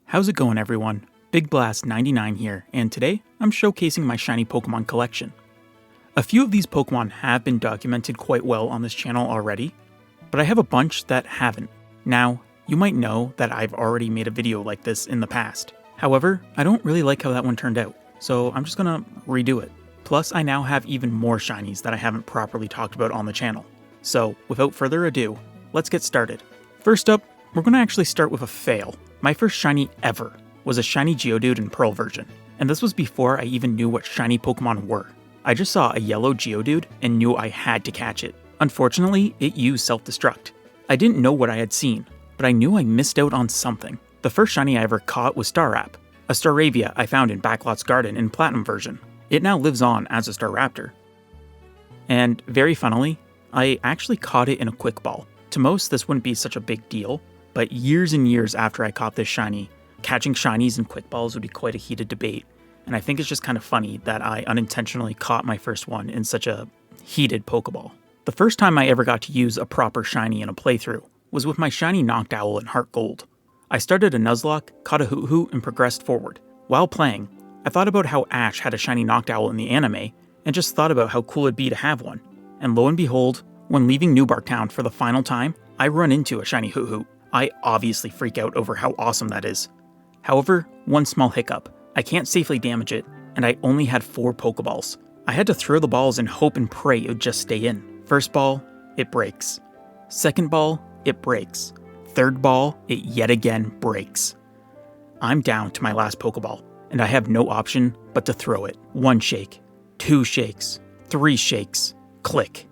How's it going, everyone? Big Blast 99 here, and today I'm showcasing my shiny Pokemon collection. A few of these Pokemon have been documented quite well on this channel already, but I have a bunch that haven't. Now, you might know that I've already made a video like this in the past. However, I don't really like how that one turned out, so I'm just gonna redo it. Plus, I now have even more shinies that I haven't properly talked about on the channel. So, without further ado, let's get started. First up, we're gonna actually start with a fail. My first shiny ever was a shiny Geodude in Pearl version, and this was before I even knew what shiny Pokemon were. I just saw a yellow Geodude and knew I had to catch it. Unfortunately, it used self-destruct. I didn't know what I had seen, but I knew I missed out on something. The first shiny I ever caught was Staraptor, a Staravia I found in Backlot's Garden in Platinum version. It now lives on as a Staraptor. And very funnily, I actually caught it in a Quick Ball. To most, this wouldn't be such a big deal, but years and years after I caught this shiny, catching shinies in Quick Balls would be quite a heated debate, and I think it's just kind of funny that I unintentionally caught my first one in such a heated Pokeball. The first time I ever got to use a proper shiny in a playthrough was with my shiny Noctowl in Heart Gold. I started a Nuzlocke, caught a Hoot, and progressed forward. While playing, I thought about how Ash had a shiny Noctowl in the anime, and just thought about how cool it'd be to have one. And lo and behold, when leaving Newbark Town for the final time, I run into a shiny Hoot. I obviously freak out over how awesome that is. However, one small hiccup. I can't safely damage it, and I only had 4 Pokeballs. I had to throw the balls and hope and pray it would just stay in. First ball, it breaks. Second ball, it breaks. Third ball, it yet again breaks. I'm down to my last Pokeball, and I have no option but to throw it. 1 shake, 2 shakes, 3 shakes, click.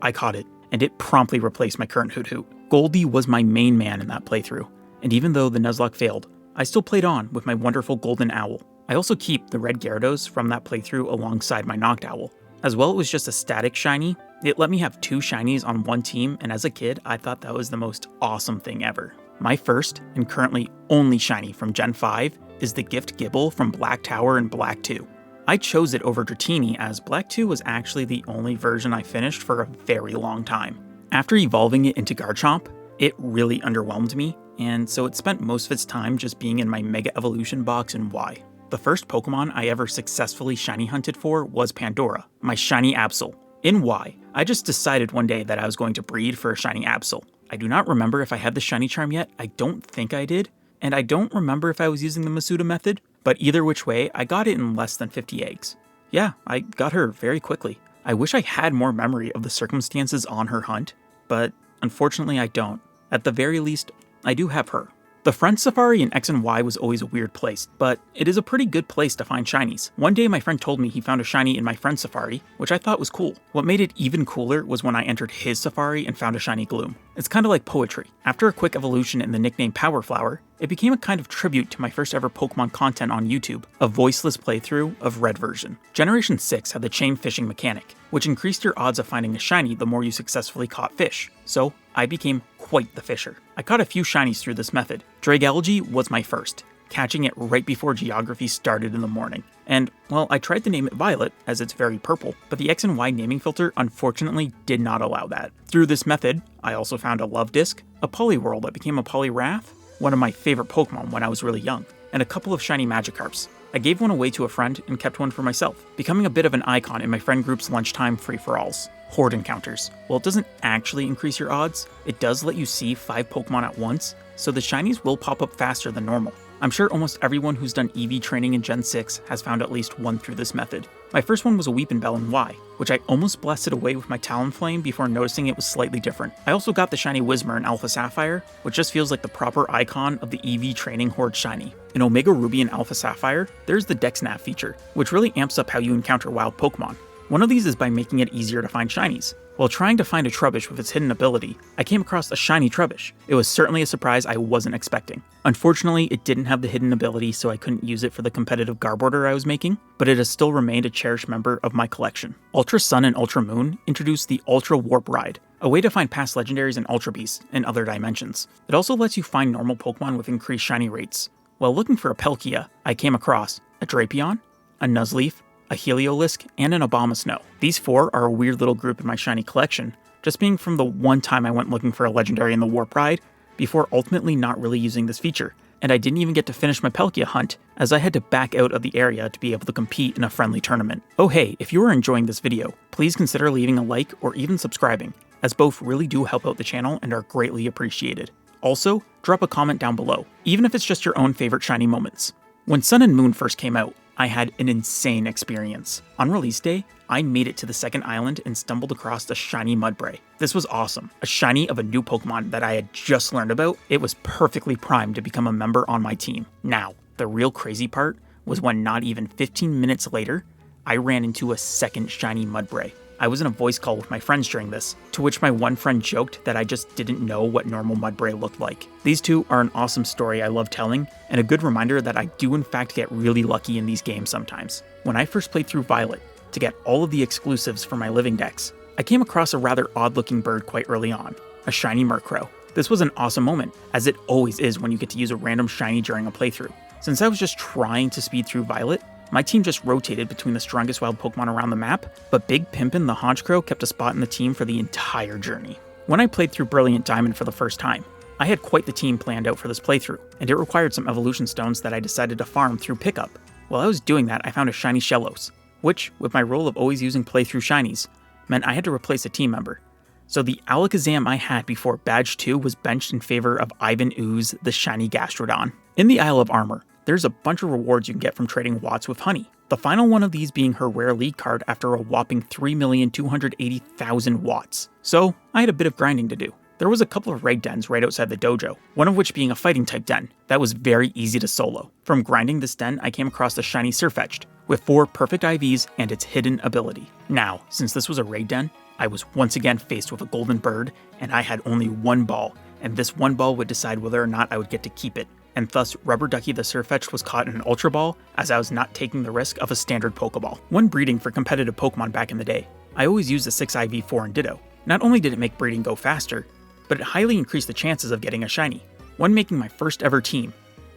I caught it, and it promptly replaced my current Hoot. Goldie was my main man in that playthrough, and even though the Nuzlocke failed, I still played on with my wonderful Golden Owl. I also keep the red Gyarados from that playthrough alongside my Noctowl. As well, it was just a static shiny. It let me have 2 shinies on one team, and as a kid, I thought that was the most awesome thing ever. My first, and currently only shiny from Gen 5, is the Gift Gibble from Black Tower and Black 2. I chose it over Dratini as Black 2 was actually the only version I finished for a very long time. After evolving it into Garchomp, it really underwhelmed me, and so it spent most of its time just being in my Mega Evolution box in Y. The first Pokemon I ever successfully shiny hunted for was Pandora, my shiny Absol. In Y, I just decided one day that I was going to breed for a shiny Absol. I do not remember if I had the shiny charm yet, I don't think I did, and I don't remember if I was using the Masuda method, but either which way, I got it in less than 50 eggs. Yeah, I got her very quickly. I wish I had more memory of the circumstances on her hunt, but unfortunately I don't. At the very least, I do have her. The Friend Safari in X and Y was always a weird place, but it is a pretty good place to find shinies. One day my friend told me he found a shiny in my Friend Safari, which I thought was cool. What made it even cooler was when I entered his Safari and found a shiny Gloom. It's kind of like poetry. After a quick evolution in the nickname Power Flower, it became a kind of tribute to my first ever Pokemon content on YouTube, a voiceless playthrough of Red version. Generation 6 had the chain fishing mechanic, which increased your odds of finding a shiny the more you successfully caught fish. So, I became quite the fisher. I caught a few shinies through this method. Dragalge was my first, catching it right before geography started in the morning. And, well, I tried to name it Violet, as it's very purple, but the X and Y naming filter unfortunately did not allow that. Through this method, I also found a Love Disc, a Poliwhirl that became a Poliwrath, one of my favorite Pokemon when I was really young, and a couple of shiny Magikarps. I gave one away to a friend and kept one for myself, becoming a bit of an icon in my friend group's lunchtime free-for-alls. Hoard encounters. While it doesn't actually increase your odds, it does let you see 5 Pokemon at once, so the shinies will pop up faster than normal. I'm sure almost everyone who's done Eevee training in Gen 6 has found at least one through this method. My first one was a Weepinbell in Y, which I almost blasted away with my Talonflame before noticing it was slightly different. I also got the shiny Whismur in Alpha Sapphire, which just feels like the proper icon of the Eevee training Horde shiny. In Omega Ruby and Alpha Sapphire, there's the DexNav feature, which really amps up how you encounter wild Pokemon. One of these is by making it easier to find shinies. While trying to find a Trubbish with its hidden ability, I came across a shiny Trubbish. It was certainly a surprise I wasn't expecting. Unfortunately, it didn't have the hidden ability, so I couldn't use it for the competitive garb order I was making, but it has still remained a cherished member of my collection. Ultra Sun and Ultra Moon introduced the Ultra Warp Ride, a way to find past legendaries and Ultra Beasts in other dimensions. It also lets you find normal Pokemon with increased shiny rates. While looking for a Palkia, I came across a Drapion, a Nuzleaf, a Heliolisk, and an Abomasnow. These 4 are a weird little group in my shiny collection, just being from the one time I went looking for a legendary in the Warp Ride, before ultimately not really using this feature, and I didn't even get to finish my Palkia hunt as I had to back out of the area to be able to compete in a friendly tournament. Oh hey, if you are enjoying this video, please consider leaving a like or even subscribing, as both really do help out the channel and are greatly appreciated. Also, drop a comment down below, even if it's just your own favorite shiny moments. When Sun and Moon first came out, I had an insane experience. On release day, I made it to the second island and stumbled across a shiny Mudbray. This was awesome. A shiny of a new Pokemon that I had just learned about. It was perfectly primed to become a member on my team. Now, the real crazy part was when not even 15 minutes later, I ran into a second shiny Mudbray. I was in a voice call with my friends during this, to which my one friend joked that I just didn't know what normal Mudbray looked like. These two are an awesome story I love telling, and a good reminder that I do in fact get really lucky in these games sometimes. When I first played through Violet, to get all of the exclusives for my living decks, I came across a rather odd-looking bird quite early on, a shiny Murkrow. This was an awesome moment, as it always is when you get to use a random shiny during a playthrough. Since I was just trying to speed through Violet, my team just rotated between the strongest wild Pokemon around the map, but Big Pimpin' the Honchkrow kept a spot in the team for the entire journey. When I played through Brilliant Diamond for the first time, I had quite the team planned out for this playthrough, and it required some evolution stones that I decided to farm through pickup. While I was doing that, I found a shiny Shellos, which, with my role of always using playthrough shinies, meant I had to replace a team member. So the Alakazam I had before Badge 2 was benched in favor of Ivan Ooze, the shiny Gastrodon. In the Isle of Armor, there's a bunch of rewards you can get from trading Watts with Honey. The final one of these being her rare lead card after a whopping 3,280,000 Watts. So I had a bit of grinding to do. There was a couple of raid dens right outside the dojo, one of which being a fighting type den that was very easy to solo. From grinding this den, I came across the shiny Sirfetch'd with 4 perfect IVs and its hidden ability. Now, since this was a raid den, I was once again faced with a golden bird, and I had only one ball, and this one ball would decide whether or not I would get to keep it. And thus Rubber Ducky the Sirfetch'd was caught in an Ultra Ball, as I was not taking the risk of a standard Pokeball. When breeding for competitive Pokemon back in the day, I always used the 6IV4 and Ditto. Not only did it make breeding go faster, but it highly increased the chances of getting a shiny. When making my first ever team,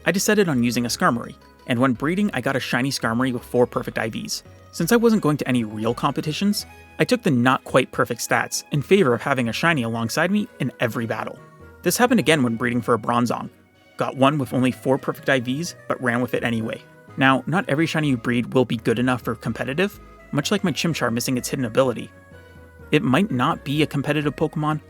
I decided on using a Skarmory, and when breeding I got a shiny Skarmory with 4 perfect IVs. Since I wasn't going to any real competitions, I took the not quite perfect stats in favor of having a shiny alongside me in every battle. This happened again when breeding for a Bronzong. Got one with only 4 perfect IVs, but ran with it anyway. Now, not every shiny you breed will be good enough for competitive, much like my Chimchar missing its hidden ability. It might not be a competitive Pokemon,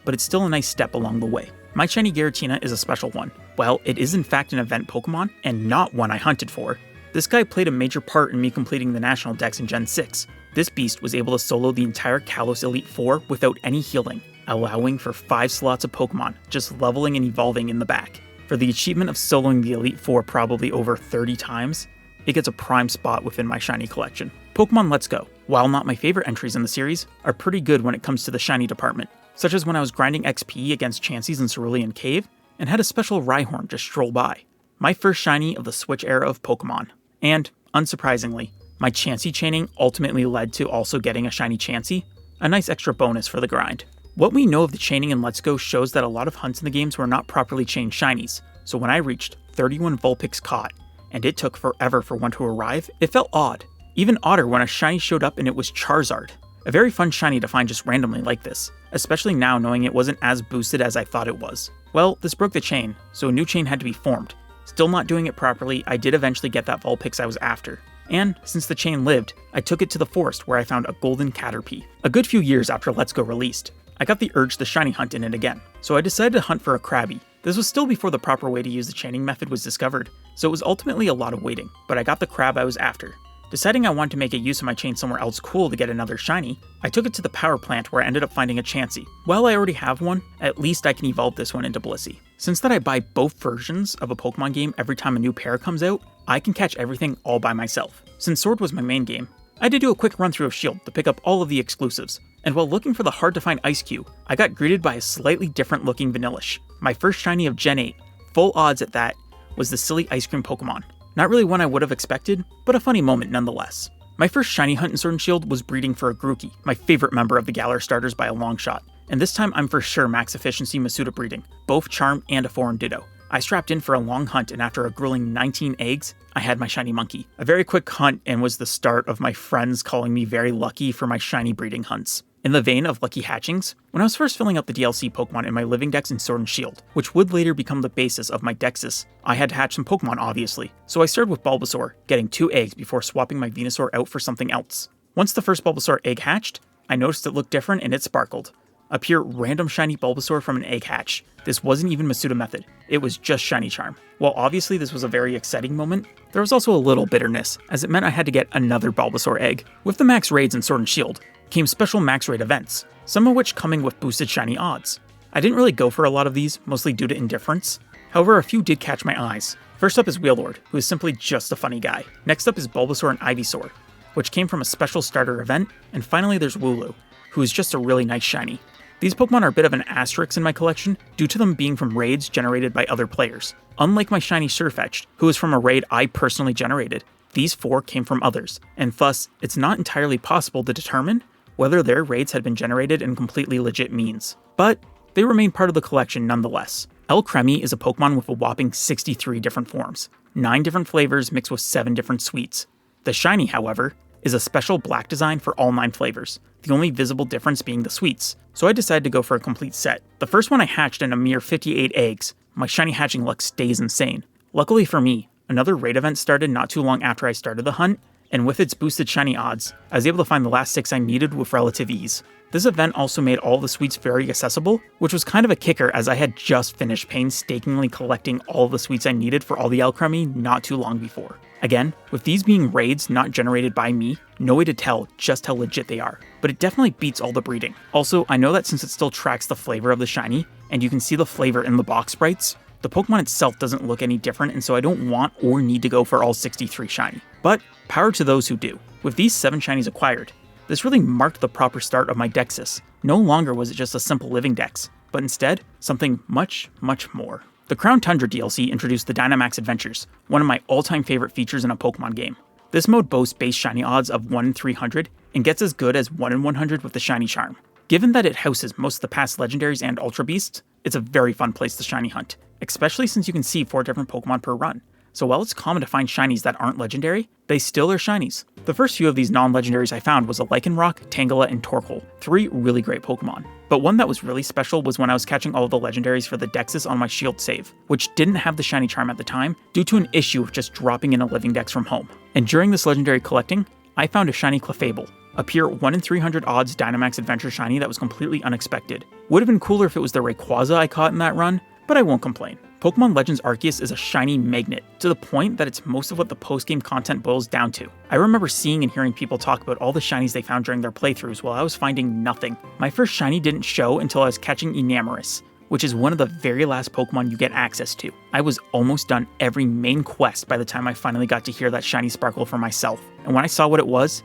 but it's still a nice step along the way. My shiny Giratina is a special one. While it is in fact an event Pokemon, and not one I hunted for, this guy played a major part in me completing the National Dex in Gen 6. This beast was able to solo the entire Kalos Elite Four without any healing, allowing for 5 slots of Pokemon, just leveling and evolving in the back. For the achievement of soloing the Elite Four probably over 30 times, it gets a prime spot within my shiny collection. Pokemon Let's Go, while not my favorite entries in the series, are pretty good when it comes to the shiny department, such as when I was grinding XP against Chanseys in Cerulean Cave, and had a special Rhyhorn just stroll by. My first shiny of the Switch era of Pokemon. And, unsurprisingly, my Chansey chaining ultimately led to also getting a shiny Chansey, a nice extra bonus for the grind. What we know of the chaining in Let's Go shows that a lot of hunts in the games were not properly chained shinies, so when I reached 31 Vulpix caught, and it took forever for one to arrive, it felt odd. Even odder when a shiny showed up and it was Charizard. A very fun shiny to find just randomly like this, especially now knowing it wasn't as boosted as I thought it was. Well, this broke the chain, so a new chain had to be formed. Still not doing it properly, I did eventually get that Vulpix I was after. And, since the chain lived, I took it to the forest where I found a golden Caterpie. A good few years after Let's Go released, I got the urge to shiny hunt in it again, so I decided to hunt for a Krabby. This was still before the proper way to use the chaining method was discovered, so it was ultimately a lot of waiting, but I got the crab I was after. Deciding I wanted to make a use of my chain somewhere else cool to get another shiny, I took it to the power plant where I ended up finding a Chansey. While I already have one, at least I can evolve this one into Blissey. Since that I buy both versions of a Pokemon game every time a new pair comes out, I can catch everything all by myself. Since Sword was my main game, I did do a quick run through of Shield to pick up all of the exclusives, and while looking for the hard-to-find Ice Cube, I got greeted by a slightly different-looking Vanillish. My first shiny of Gen 8, full odds at that, was the silly ice cream Pokemon. Not really one I would have expected, but a funny moment nonetheless. My first shiny hunt in Sword and Shield was breeding for a Grookey, my favorite member of the Galar starters by a long shot, and this time I'm for sure max efficiency Masuda breeding, both Charm and a foreign Ditto. I strapped in for a long hunt, and after a grueling 19 eggs, I had my shiny monkey. A very quick hunt and was the start of my friends calling me very lucky for my shiny breeding hunts. In the vein of lucky hatchings, when I was first filling out the DLC Pokemon in my living dex in Sword and Shield, which would later become the basis of my Dexys, I had to hatch some Pokemon obviously, so I started with Bulbasaur, getting 2 eggs before swapping my Venusaur out for something else. Once the first Bulbasaur egg hatched, I noticed it looked different and it sparkled. A pure random shiny Bulbasaur from an egg hatch. This wasn't even Masuda method, it was just Shiny Charm. While obviously this was a very exciting moment, there was also a little bitterness, as it meant I had to get another Bulbasaur egg. With the max raids in Sword and Shield, came special max raid events, some of which coming with boosted shiny odds. I didn't really go for a lot of these, mostly due to indifference. However, a few did catch my eyes. First up is Wheelord, who is simply just a funny guy. Next up is Bulbasaur and Ivysaur, which came from a special starter event, and finally there's Wooloo, who is just a really nice shiny. These Pokemon are a bit of an asterisk in my collection due to them being from raids generated by other players. Unlike my shiny Sirfetch'd, who is from a raid I personally generated, these 4 came from others, and thus, it's not entirely possible to determine whether their raids had been generated in completely legit means. But they remain part of the collection nonetheless. Alcremie is a Pokemon with a whopping 63 different forms, 9 different flavors mixed with 7 different sweets. The shiny, however, is a special black design for all 9 flavors, the only visible difference being the sweets, so I decided to go for a complete set. The first one I hatched in a mere 58 eggs. My shiny hatching luck stays insane. Luckily for me, another raid event started not too long after I started the hunt, and with its boosted shiny odds, I was able to find the last 6 I needed with relative ease. This event also made all the sweets very accessible, which was kind of a kicker as I had just finished painstakingly collecting all the sweets I needed for all the Alcremie not too long before. Again, with these being raids not generated by me, no way to tell just how legit they are, but it definitely beats all the breeding. Also, I know that since it still tracks the flavor of the shiny, and you can see the flavor in the box sprites, the Pokemon itself doesn't look any different, and so I don't want or need to go for all 63 shiny. But power to those who do. With these 7 shinies acquired, this really marked the proper start of my Dexys. No longer was it just a simple living dex, but instead, something much, much more. The Crown Tundra DLC introduced the Dynamax Adventures, one of my all-time favorite features in a Pokemon game. This mode boasts base shiny odds of 1 in 300, and gets as good as 1 in 100 with the Shiny Charm. Given that it houses most of the past legendaries and Ultra Beasts, it's a very fun place to shiny hunt, especially since you can see 4 different Pokemon per run. So while it's common to find shinies that aren't legendary, they still are shinies. The first few of these non-legendaries I found was a Lycanroc, Tangela, and Torkoal, 3 really great Pokemon. But one that was really special was when I was catching all of the legendaries for the Dexys on my Shield save, which didn't have the shiny charm at the time due to an issue of just dropping in a living dex from home. And during this legendary collecting, I found a shiny Clefable, a pure 1 in 300 odds Dynamax Adventure shiny that was completely unexpected. Would have been cooler if it was the Rayquaza I caught in that run, but I won't complain. Pokemon Legends Arceus is a shiny magnet, to the point that it's most of what the post-game content boils down to. I remember seeing and hearing people talk about all the shinies they found during their playthroughs while I was finding nothing. My first shiny didn't show until I was catching Enamorus, which is one of the very last Pokemon you get access to. I was almost done every main quest by the time I finally got to hear that shiny sparkle for myself, and when I saw what it was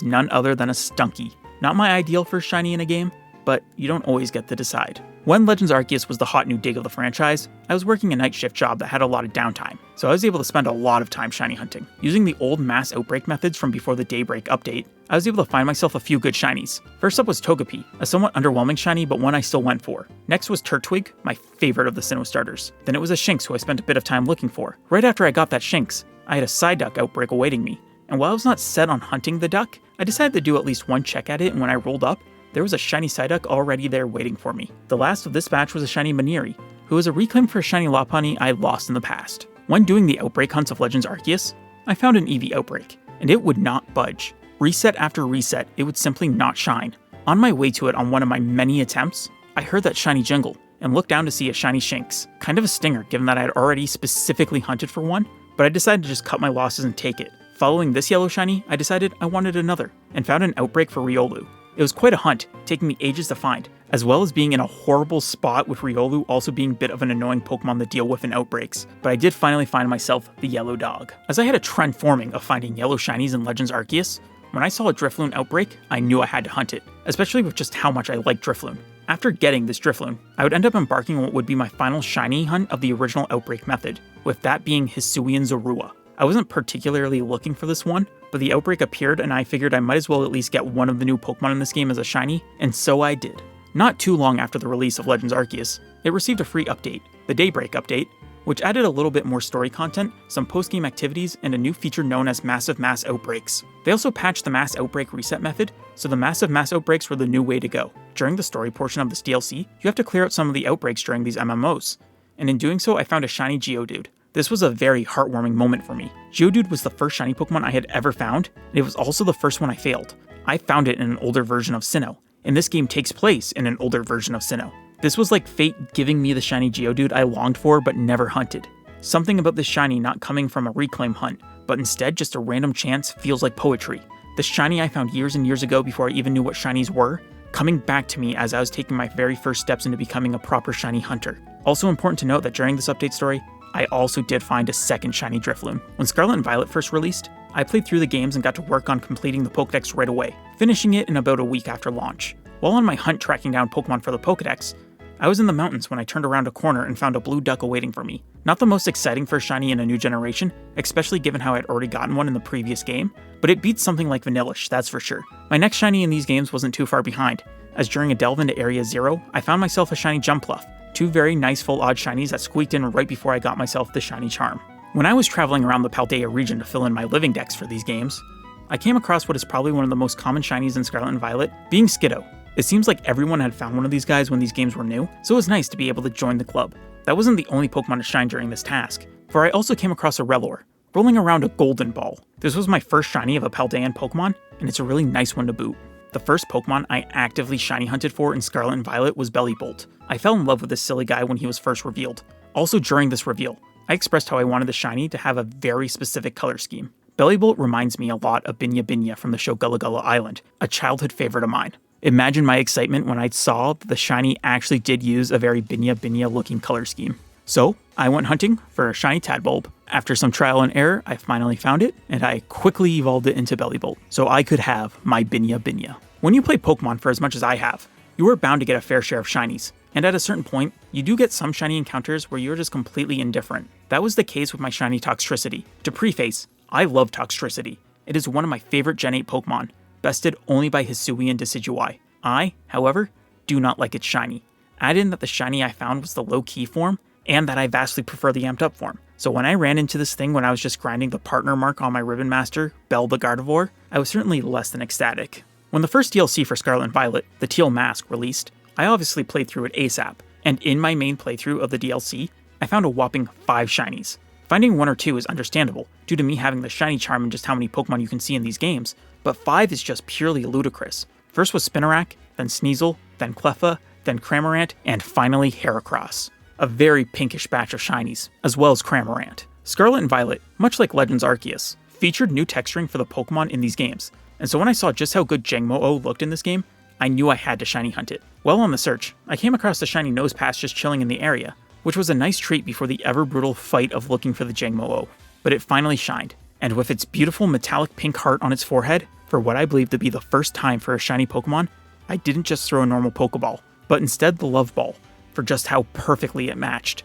none other than a Stunky. Not my ideal first shiny in a game, but you don't always get to decide. When Legends Arceus was the hot new dig of the franchise, I was working a night shift job that had a lot of downtime, so I was able to spend a lot of time shiny hunting. Using the old mass outbreak methods from before the Daybreak update, I was able to find myself a few good shinies. First up was Togepi, a somewhat underwhelming shiny but one I still went for. Next was Turtwig, my favorite of the Sinnoh starters. Then it was a Shinx who I spent a bit of time looking for. Right after I got that Shinx, I had a Psyduck outbreak awaiting me, and while I was not set on hunting the duck, I decided to do at least one check at it, and when I rolled up, there was a shiny Psyduck already there waiting for me. The last of this batch was a shiny Maniri, who was a reclaim for a shiny Lopunny I lost in the past. When doing the outbreak hunts of Legends Arceus, I found an Eevee outbreak, and it would not budge. Reset after reset, it would simply not shine. On my way to it on one of my many attempts, I heard that shiny jingle, and looked down to see a shiny Shinx. Kind of a stinger given that I had already specifically hunted for one, but I decided to just cut my losses and take it. Following this yellow shiny, I decided I wanted another, and found an outbreak for Riolu. It was quite a hunt, taking me ages to find, as well as being in a horrible spot with Riolu also being a bit of an annoying Pokemon to deal with in outbreaks, but I did finally find myself the yellow dog. As I had a trend forming of finding yellow shinies in Legends Arceus, when I saw a Drifloon outbreak, I knew I had to hunt it, especially with just how much I liked Drifloon. After getting this Drifloon, I would end up embarking on what would be my final shiny hunt of the original outbreak method, with that being Hisuian Zorua. I wasn't particularly looking for this one, but the outbreak appeared and I figured I might as well at least get one of the new Pokemon in this game as a shiny, and so I did. Not too long after the release of Legends Arceus, it received a free update, the Daybreak update, which added a little bit more story content, some post-game activities, and a new feature known as Massive Mass Outbreaks. They also patched the Mass Outbreak reset method, so the Massive Mass Outbreaks were the new way to go. During the story portion of this DLC, you have to clear out some of the outbreaks during these MMOs, and in doing so I found a shiny Geodude. This was a very heartwarming moment for me. Geodude was the first shiny Pokemon I had ever found, and it was also the first one I failed. I found it in an older version of Sinnoh, and this game takes place in an older version of Sinnoh. This was like fate giving me the shiny Geodude I longed for but never hunted. Something about this shiny not coming from a reclaim hunt, but instead just a random chance feels like poetry. The shiny I found years and years ago before I even knew what shinies were, coming back to me as I was taking my very first steps into becoming a proper shiny hunter. Also important to note that during this update story, I also did find a second shiny Drifloon. When Scarlet and Violet first released, I played through the games and got to work on completing the Pokédex right away, finishing it in about a week after launch. While on my hunt tracking down Pokemon for the Pokédex, I was in the mountains when I turned around a corner and found a blue duck awaiting for me. Not the most exciting first shiny in a new generation, especially given how I'd already gotten one in the previous game, but it beats something like Vanillish, that's for sure. My next shiny in these games wasn't too far behind, as during a delve into Area 0, I found myself a shiny Jumpluff, two very nice full odd shinies that squeaked in right before I got myself the shiny Charm. When I was traveling around the Paldea region to fill in my living decks for these games, I came across what is probably one of the most common shinies in Scarlet and Violet, being Skiddo. It seems like everyone had found one of these guys when these games were new, so it was nice to be able to join the club. That wasn't the only Pokemon to shine during this task, for I also came across a Rellor, rolling around a Golden Ball. This was my first shiny of a Paldean Pokemon, and it's a really nice one to boot. The first Pokemon I actively shiny hunted for in Scarlet and Violet was Bellibolt. I fell in love with this silly guy when he was first revealed. Also during this reveal, I expressed how I wanted the shiny to have a very specific color scheme. Bellibolt reminds me a lot of Binya Binya from the show Gullah Gullah Island, a childhood favorite of mine. Imagine my excitement when I saw that the shiny actually did use a very Binya Binya looking color scheme. So, I went hunting for a shiny Tadbulb. After some trial and error, I finally found it, and I quickly evolved it into Bellibolt, so I could have my Binya Binya. When you play Pokemon for as much as I have, you are bound to get a fair share of shinies, and at a certain point, you do get some shiny encounters where you're just completely indifferent. That was the case with my shiny Toxtricity. To preface, I love Toxtricity. It is one of my favorite Gen 8 Pokemon, bested only by Hisuian Decidueye. I, however, do not like its shiny. Add in that the shiny I found was the low-key form, and that I vastly prefer the amped up form. So when I ran into this thing when I was just grinding the partner mark on my Ribbon Master, Bell the Gardevoir, I was certainly less than ecstatic. When the first DLC for Scarlet and Violet, the Teal Mask, released, I obviously played through it ASAP, and in my main playthrough of the DLC, I found a whopping 5 shinies. Finding 1 or 2 is understandable, due to me having the shiny charm and just how many Pokemon you can see in these games, but 5 is just purely ludicrous. First was Spinarak, then Sneasel, then Cleffa, then Cramorant, and finally Heracross. A very pinkish batch of shinies, as well as Cramorant. Scarlet and Violet, much like Legends Arceus, featured new texturing for the Pokemon in these games, and so when I saw just how good Jangmo-O looked in this game, I knew I had to shiny hunt it. While on the search, I came across the shiny Nosepass just chilling in the area, which was a nice treat before the ever-brutal fight of looking for the Jangmo-O. But it finally shined, and with its beautiful metallic pink heart on its forehead, for what I believe to be the first time for a shiny Pokemon, I didn't just throw a normal Pokeball, but instead the Love Ball, for just how perfectly it matched.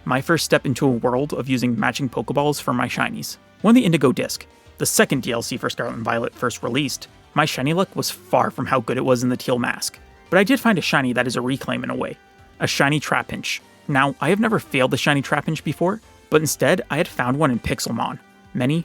My first step into a world of using matching Pokeballs for my shinies. When the Indigo Disk, the second DLC for Scarlet and Violet, first released, my shiny luck was far from how good it was in the Teal Mask, but I did find a shiny that is a reclaim in a way. A shiny Trapinch. Now, I have never failed the shiny Trapinch before, but instead I had found one in Pixelmon, many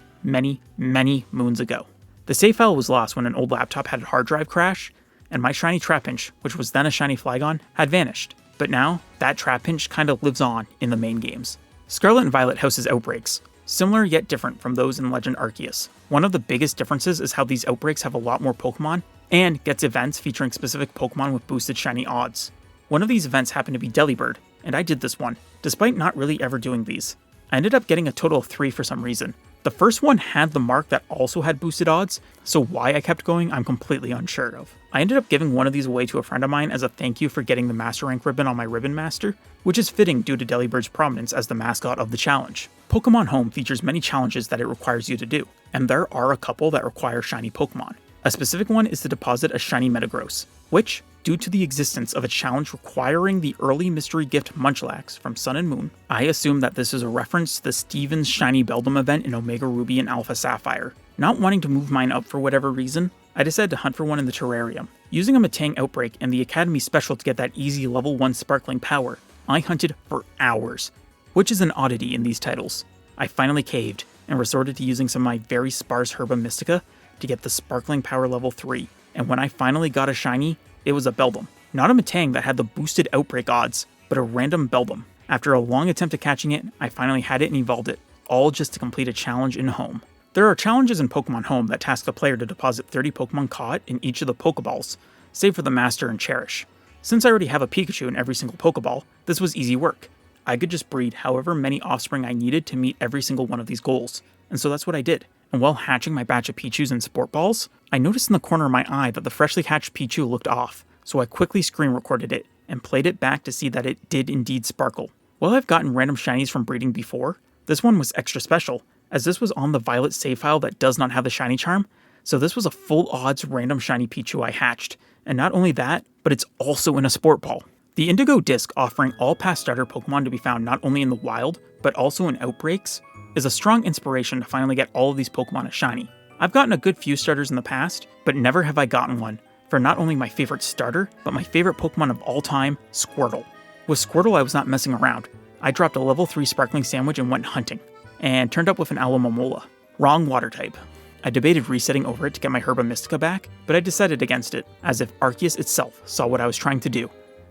moons ago. The save file was lost when an old laptop had a hard drive crash, and my shiny Trapinch, which was then a shiny Flygon, had vanished. But now, that Trapinch kinda lives on in the main games. Scarlet and Violet houses outbreaks, similar yet different from those in Legend Arceus. One of the biggest differences is how these outbreaks have a lot more Pokemon, and gets events featuring specific Pokemon with boosted shiny odds. One of these events happened to be Delibird, and I did this one, despite not really ever doing these. I ended up getting a total of 3 for some reason. The first one had the mark that also had boosted odds, so why I kept going I'm completely unsure of. I ended up giving one of these away to a friend of mine as a thank you for getting the Master Rank ribbon on my Ribbon Master, which is fitting due to Delibird's prominence as the mascot of the challenge. Pokemon Home features many challenges that it requires you to do, and there are a couple that require shiny Pokemon. A specific one is to deposit a shiny Metagross, which, due to the existence of a challenge requiring the early mystery gift Munchlax from Sun and Moon, I assume that this is a reference to the Stevens Shiny Beldum event in Omega Ruby and Alpha Sapphire. Not wanting to move mine up for whatever reason, I decided to hunt for one in the terrarium. Using a Metang Outbreak and the Academy Special to get that easy level 1 sparkling power, I hunted for hours. which is an oddity in these titles. I finally caved and resorted to using some of my very sparse Herba Mystica to get the Sparkling Power level 3, and when I finally got a shiny, it was a Beldum. Not a Metang that had the boosted Outbreak odds, but a random Beldum. After a long attempt at catching it, I finally had it and evolved it, all just to complete a challenge in Home. There are challenges in Pokemon Home that task the player to deposit 30 Pokemon caught in each of the Pokeballs, save for the Master and Cherish. Since I already have a Pikachu in every single Pokeball, this was easy work. I could just breed however many offspring I needed to meet every single one of these goals, and so that's what I did. And while hatching my batch of Pichus and Sport Balls, I noticed in the corner of my eye that the freshly hatched Pichu looked off, so I quickly screen recorded it and played it back to see that it did indeed sparkle. While I've gotten random shinies from breeding before, this one was extra special, as this was on the Violet save file that does not have the shiny charm, so this was a full odds random shiny Pichu I hatched, and not only that, but it's also in a Sport Ball. The Indigo Disk offering all past starter Pokemon to be found not only in the wild, but also in Outbreaks, is a strong inspiration to finally get all of these Pokemon a shiny. I've gotten a good few starters in the past, but never have I gotten one for not only my favorite starter, but my favorite Pokemon of all time, Squirtle. With Squirtle, I was not messing around. I dropped a level 3 Sparkling Sandwich and went hunting, and turned up with an Alomomola. Wrong water type. I debated resetting over it to get my Herba Mystica back, but I decided against it, as if Arceus itself saw what I was trying to do.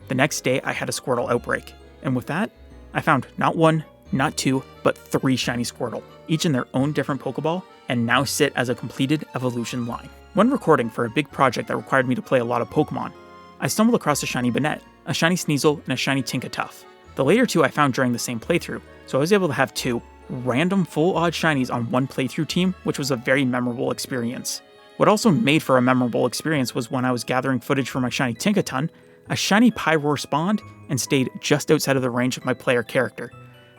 The next day, I had a Squirtle outbreak, and with that, I found not one, not two, but 3 shiny Squirtle, each in their own different Pokeball, and now sit as a completed evolution line. When recording for a big project that required me to play a lot of Pokemon, I stumbled across a shiny Banette, a shiny Sneasel, and a shiny Tinkatuff. The later two I found during the same playthrough, so I was able to have 2 random full odd shinies on one playthrough team, which was a very memorable experience. What also made for a memorable experience was when I was gathering footage for my shiny Tinkaton, a shiny Pyroar spawned and stayed just outside of the range of my player character.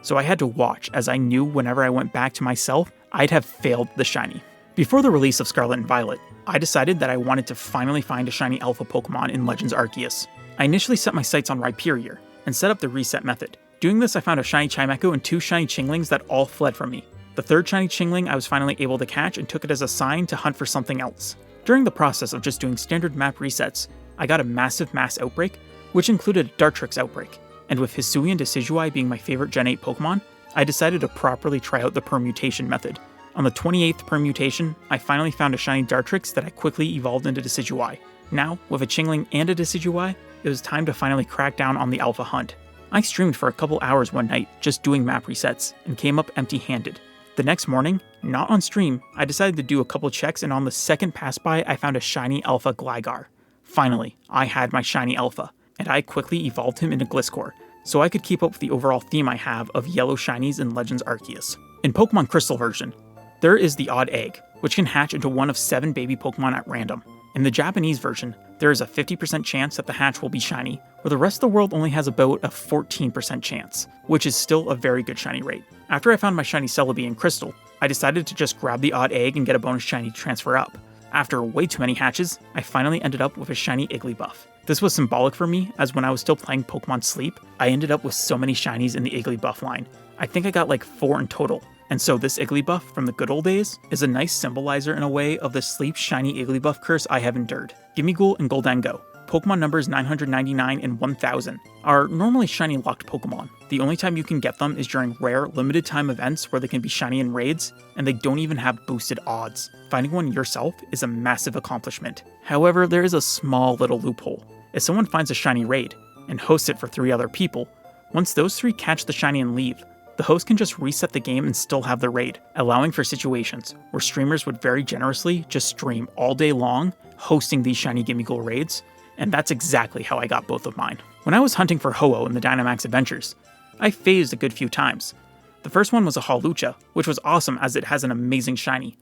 So I had to watch, as I knew whenever I went back to myself, I'd have failed the shiny. Before the release of Scarlet and Violet, I decided that I wanted to finally find a shiny Alpha Pokemon in Legends Arceus. I initially set my sights on Rhyperior, and set up the reset method. Doing this, I found a shiny Chimecho and 2 shiny Chinglings that all fled from me. The 3rd shiny Chingling I was finally able to catch and took it as a sign to hunt for something else. During the process of just doing standard map resets, I got a massive mass outbreak, which included a Dartrix outbreak, and with Hisuian Decidueye being my favorite Gen 8 Pokemon, I decided to properly try out the permutation method. On the 28th permutation, I finally found a shiny Dartrix that I quickly evolved into Decidueye. Now, with a Chingling and a Decidueye, it was time to finally crack down on the Alpha hunt. I streamed for a couple hours one night just doing map resets, and came up empty-handed. The next morning, not on stream, I decided to do a couple checks, and on the second pass by, I found a shiny Alpha Gligar. Finally, I had my shiny Alpha, and I quickly evolved him into Gliscor, so I could keep up with the overall theme I have of yellow shinies in Legends Arceus. In Pokemon Crystal version, there is the odd egg, which can hatch into one of 7 baby Pokemon at random. In the Japanese version, there is a 50% chance that the hatch will be shiny, where the rest of the world only has about a 14% chance, which is still a very good shiny rate. After I found my shiny Celebi in Crystal, I decided to just grab the odd egg and get a bonus shiny to transfer up. After way too many hatches, I finally ended up with a shiny Igglybuff. This was symbolic for me, as when I was still playing Pokemon Sleep, I ended up with so many shinies in the Igglybuff line. I think I got like 4 in total, and so this Igglybuff from the good old days is a nice symbolizer in a way of the Sleep shiny Igglybuff curse I have endured. Gimmighoul and Goldango, Pokemon numbers 999 and 1000, are normally shiny locked Pokemon. The only time you can get them is during rare, limited time events where they can be shiny in raids, and they don't even have boosted odds. Finding one yourself is a massive accomplishment. However, there is a small little loophole. If someone finds a shiny raid, and hosts it for 3 other people, once those 3 catch the shiny and leave, the host can just reset the game and still have the raid, allowing for situations where streamers would very generously just stream all day long, hosting these shiny Gimmighoul raids, and that's exactly how I got both of mine. When I was hunting for Ho-Oh in the Dynamax adventures, I phased a good few times. The first one was a Hawlucha, which was awesome as it has an amazing shiny.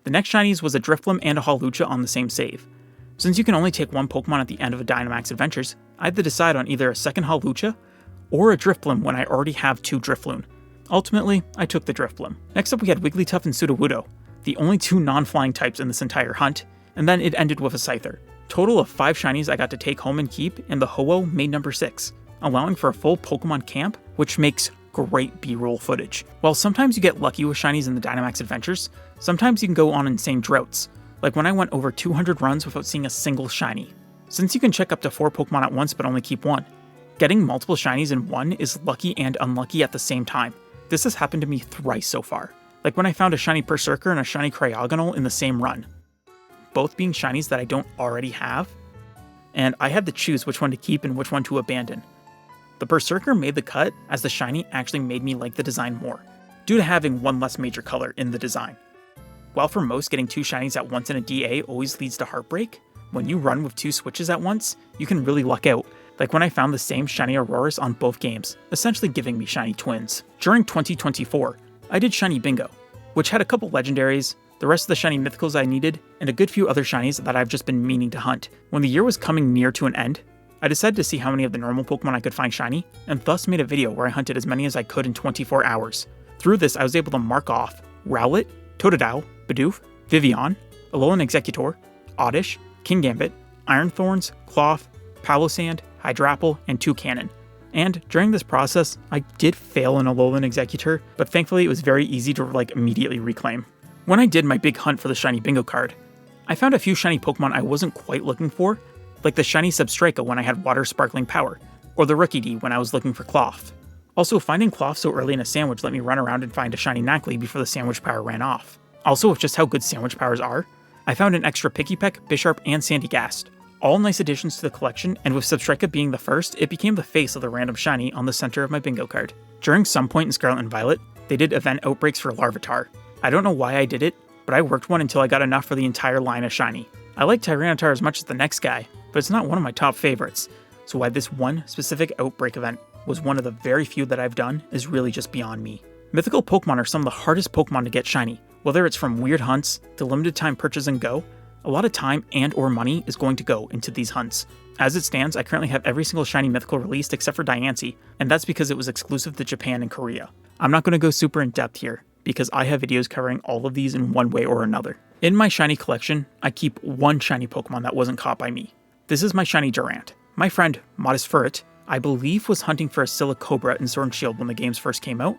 The next shinies was a Drifblim and a Hawlucha on the same save. Since you can only take 1 Pokemon at the end of a Dynamax adventures, I had to decide on either a second Hawlucha or a Drifblim when I already have 2 Drifloon. Ultimately, I took the Drifblim. Next up we had Wigglytuff and Sudowoodo, the only 2 non-flying types in this entire hunt, and then it ended with a Scyther. Total of 5 shinies I got to take home and keep, and the Ho-Oh made number 6, allowing for a full Pokemon camp, which makes great B-roll footage. While sometimes you get lucky with shinies in the Dynamax adventures, sometimes you can go on insane droughts, like when I went over 200 runs without seeing a single shiny. Since you can check up to 4 Pokemon at once but only keep 1, Getting multiple shinies in one is lucky and unlucky at the same time. This has happened to me thrice so far, like when I found a shiny Berserker and a shiny Cryogonal in the same run, both being shinies that I don't already have, and I had to choose which one to keep and which one to abandon. The Berserker made the cut as the shiny actually made me like the design more, due to having one less major color in the design. While for most, getting 2 shinies at once in a DA always leads to heartbreak, when you run with 2 switches at once, you can really luck out, like when I found the same shiny Auroras on both games, essentially giving me shiny twins. During 2024, I did Shiny Bingo, which had a couple legendaries, the rest of the shiny mythicals I needed, and a good few other shinies that I've just been meaning to hunt. When the year was coming near to an end, I decided to see how many of the normal Pokemon I could find shiny, and thus made a video where I hunted as many as I could in 24 hours. Through this, I was able to mark off Rowlet, Totodile, Bidoof, Vivillon, Alolan Exeggutor, Oddish, Kingambit, Ironthorns, Cloth, Palossand, Hydrapple, and Toucannon. And during this process, I did fail an Alolan Exeggutor, but thankfully it was very easy to immediately reclaim. When I did my big hunt for the shiny bingo card, I found a few shiny Pokemon I wasn't quite looking for, like the shiny Substrika when I had Water Sparkling Power, or the Rookidee when I was looking for Cloth. Also, finding Cloth so early in a sandwich let me run around and find a shiny Knackley before the sandwich power ran off. Also, with just how good sandwich powers are, I found an extra Pikipek, Bisharp, and Sandygast. All nice additions to the collection, and with Substrika being the first, it became the face of the random shiny on the center of my bingo card. During some point in Scarlet and Violet, they did event outbreaks for Larvitar. I don't know why I did it, but I worked one until I got enough for the entire line of shiny. I like Tyranitar as much as the next guy, but it's not one of my top favorites, so why this one specific outbreak event was one of the very few that I've done is really just beyond me. Mythical Pokemon are some of the hardest Pokemon to get shiny, whether it's from weird hunts to limited time purchase and go. A lot of time and or money is going to go into these hunts. As it stands, I currently have every single shiny mythical released except for Diancie, and that's because it was exclusive to Japan and Korea. I'm not going to go super in depth here, because I have videos covering all of these in one way or another. In my shiny collection, I keep one shiny Pokemon that wasn't caught by me. This is my shiny Durant. My friend, Modest Furret, I believe was hunting for a Silicobra in Sword and Shield when the games first came out,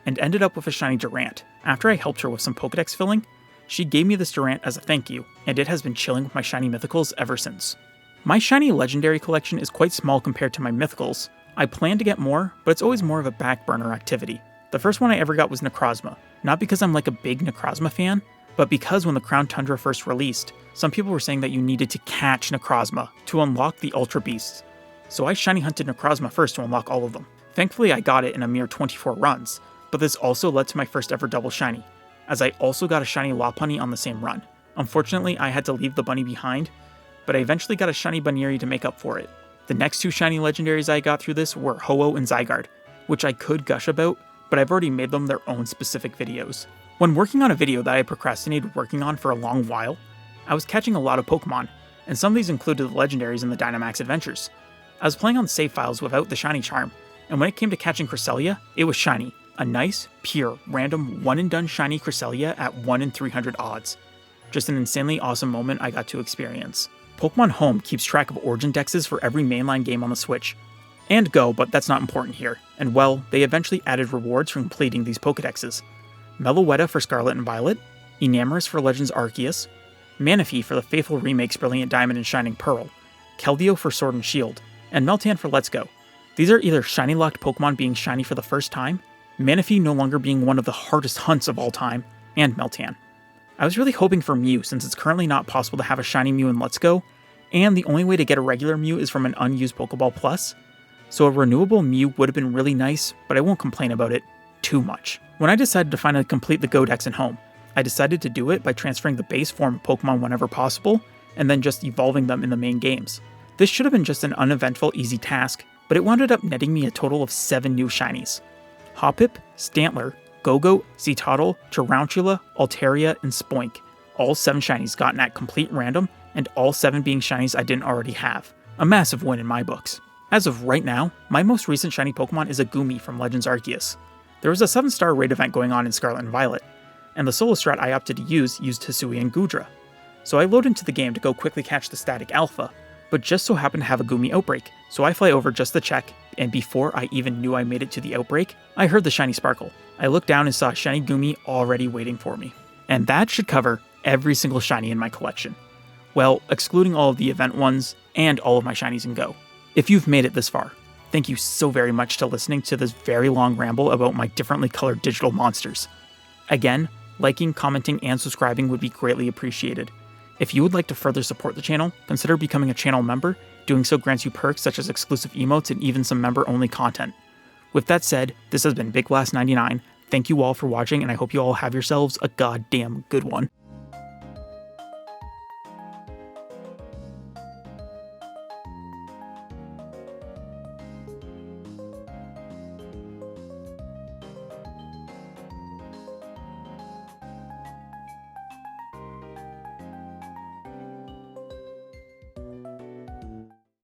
and ended up with a shiny Durant. After I helped her with some Pokedex filling, she gave me this Durant as a thank you, and it has been chilling with my shiny mythicals ever since. My shiny legendary collection is quite small compared to my mythicals. I plan to get more, but it's always more of a back burner activity. The first one I ever got was Necrozma, not because I'm like a big Necrozma fan, but because when the Crown Tundra first released, some people were saying that you needed to catch Necrozma to unlock the Ultra Beasts. So I shiny hunted Necrozma first to unlock all of them. Thankfully I got it in a mere 24 runs, but this also led to my first ever double shiny, as I also got a shiny Lopunny on the same run. Unfortunately, I had to leave the bunny behind, but I eventually got a shiny Buneary to make up for it. The next 2 shiny legendaries I got through this were Ho-Oh and Zygarde, which I could gush about, but I've already made them their own specific videos. When working on a video that I procrastinated working on for a long while, I was catching a lot of Pokemon, and some of these included the legendaries in the Dynamax adventures. I was playing on save files without the shiny charm, and when it came to catching Cresselia, it was shiny. A nice, pure, random, one-and-done shiny Cresselia at 1 in 300 odds. Just an insanely awesome moment I got to experience. Pokemon Home keeps track of origin dexes for every mainline game on the Switch. And Go, but that's not important here. And well, they eventually added rewards for completing these Pokedexes. Meloetta for Scarlet and Violet, Enamorus for Legends Arceus, Manaphy for the Faithful Remake's Brilliant Diamond and Shining Pearl, Keldeo for Sword and Shield, and Meltan for Let's Go. These are either shiny locked Pokemon being shiny for the first time, Manaphy no longer being one of the hardest hunts of all time, and Meltan. I was really hoping for Mew since it's currently not possible to have a shiny Mew in Let's Go, and the only way to get a regular Mew is from an unused Pokeball Plus, so a renewable Mew would have been really nice, but I won't complain about it too much. When I decided to finally complete the Go Dex in Home, I decided to do it by transferring the base form of Pokemon whenever possible, and then just evolving them in the main games. This should have been just an uneventful, easy task, but it wound up netting me a total of 7 new shinies. Hoppip, Stantler, Go-Goat, Citadel, Tarantula, Altaria, and Spoink. All 7 shinies gotten at complete random, and all 7 being shinies I didn't already have. A massive win in my books. As of right now, my most recent shiny Pokemon is a Goomy from Legends Arceus. There was a 7-star raid event going on in Scarlet and Violet, and the solo strat I opted to use used Hisui and Goodra. So I load into the game to go quickly catch the static Alpha, but just so happened to have a Goomy outbreak, so I fly over just to check, and before I even knew I made it to the outbreak, I heard the shiny sparkle. I looked down and saw a shiny Goomy already waiting for me. And that should cover every single shiny in my collection. Well, excluding all of the event ones, and all of my shinies in Go. If you've made it this far, Thank you so very much to listening to this very long ramble about my differently colored digital monsters. Again, liking, commenting, and subscribing would be greatly appreciated. If you would like to further support the channel, consider becoming a channel member. Doing so grants you perks such as exclusive emotes and even some member-only content. With that said, this has been BigBlast99. Thank you all for watching, and I hope you all have yourselves a goddamn good one.